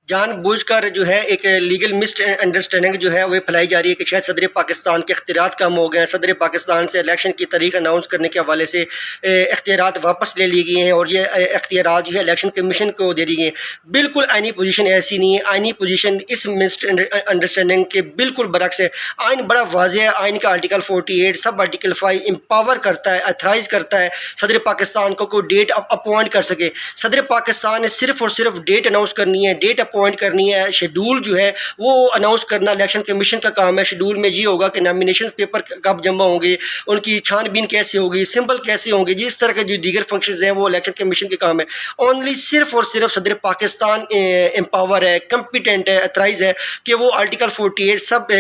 جان بوجھ کر جو ہے ایک لیگل مس انڈرسٹینڈنگ جو ہے وہ پھیلائی جا رہی ہے کہ شاید صدر پاکستان کے اختیارات کم ہو گئے ہیں، صدر پاکستان سے الیکشن کی تاریخ اناؤنس کرنے کے حوالے سے اختیارات واپس لے لیے گئے ہیں اور یہ اختیارات جو ہے الیکشن کمیشن کو دے دی گئے ہیں۔ بالکل آئینی پوزیشن ایسی نہیں ہے، آئینی پوزیشن اس مس انڈرسٹینڈنگ کے بالکل برعکس ہے۔ آئین بڑا واضح ہے، آئین کا آرٹیکل 48 سب آرٹیکل 5 امپاور کرتا ہے، اتھرائز کرتا ہے صدر پاکستان کو کوئی ڈیٹ اپوائنٹ کر سکے۔ صدر پاکستان نے صرف اور صرف ڈیٹ اناؤنس کرنی ہے، ڈیٹ اپوائنٹ کرنی ہے، شیڈول جو ہے وہ اناؤنس کرنا الیکشن کمیشن کا کام ہے۔ شیڈول میں یہ ہوگا کہ نامینیشن پیپر کب جمع ہوں گے، ان کی چھان بین کیسے ہوگی، سمبل کیسے ہوں گے، جس طرح کے جو دیگر فنکشنز ہیں وہ الیکشن کمیشن کے کام ہے۔ اونلی صرف اور صرف صدر پاکستان امپاور ہے، کمپیٹنٹ ہے، اتھرائز ہے کہ وہ آرٹیکل 48 سب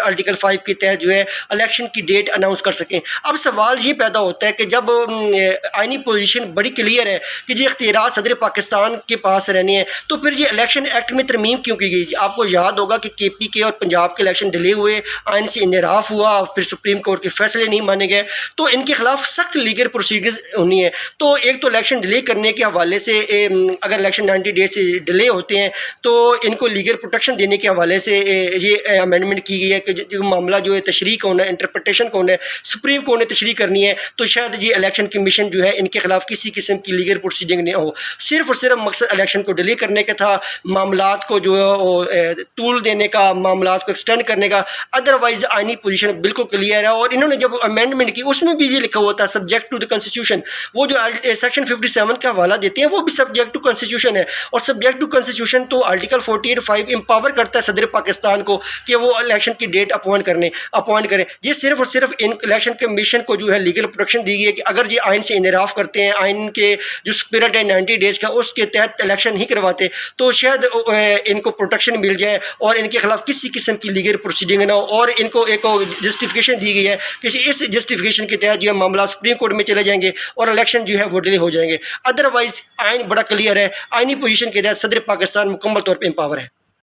آرٹیکل 5 کے تحت جو ہے الیکشن کی ڈیٹ اناؤنس کر سکیں۔ اب سوال یہ پیدا ہوتا ہے کہ جب آئینی پوزیشن بڑی کلیئر ہے کہ یہ اختیارات صدر پاکستان کے پاس رہنے ہیں، تو پھر یہ الیکشن ایکٹ میں ترمیم کیوں کی گئی؟ آپ کو یاد ہوگا کہ کے پی کے اور پنجاب کے الیکشن ڈیلے ہوئے، آئین سے انحراف ہوا، پھر سپریم کورٹ کے فیصلے نہیں مانے گئے، تو ان کے خلاف سخت لیگل پروسیڈرز ہونی ہے۔ تو ایک تو الیکشن ڈیلے کرنے کے حوالے سے اگر الیکشن 90 ڈیز سے ڈیلے ہوتے ہیں تو ان کو لیگل پروٹیکشن دینے کے حوالے سے یہ امینڈمنٹ کی گئی ہے کہ جو معاملہ جو ہے تشریح ہونا ہے، انٹرپریٹیشن ہونا ہے، سپریم کورٹ نے تشریح کرنی ہے، تو شاید یہ الیکشن کمیشن جو ہے ان کے خلاف کسی قسم کی لیگل پروسیڈنگ نہیں ہو۔ صرف اور صرف مقصد الیکشن کو ڈیلے کرنے کا تھا، معاملات کو جو ہے طول دینے کا، معاملات کو ایکسٹینڈ کرنے کا۔ ادروائز آئینی پوزیشن بالکل کلیئر ہے، اور انہوں نے جب امینڈمنٹ کی اس میں بھی یہ لکھا ہوا تھا سبجیکٹ ٹو دی کنسٹیٹیوشن۔ وہ جو سیکشن 57 کا حوالہ دیتے ہیں وہ بھی سبجیکٹ ٹو کنسٹیٹیوشن ہے، اور سبجیکٹ ٹو کنسٹیٹیوشن تو آرٹیکل 48(5) امپاور کرتا ہے صدر پاکستان کو کہ وہ الیکشن کی ڈیٹ اپوائنٹ کریں۔ یہ صرف اور صرف الیکشن کمیشن کو جو ہے لیگل پروٹیکشن دی گئی ہے کہ اگر یہ آئین سے انحراف کرتے ہیں، آئین کے جو اسپرٹ ہے 90 ڈیز کا اس کے تحت الیکشن ہی کرواتے، تو شاید ان کو پروٹیکشن مل جائے اور ان کے خلاف کسی قسم کی لیگل پروسیڈنگ نہ ہو، اور ان کو ایک جسٹیفیکیشن دی گئی ہے کہ اس جسٹیفیکیشن کے تحت جو ہے معاملات سپریم کورٹ میں چلے جائیں گے اور الیکشن جو ہے وہ ڈیلے ہو جائیں گے۔ ادروائز آئین بڑا کلیئر ہے، آئینی پوزیشن کے تحت صدر پاکستان مکمل طور پہ امپاور ہے۔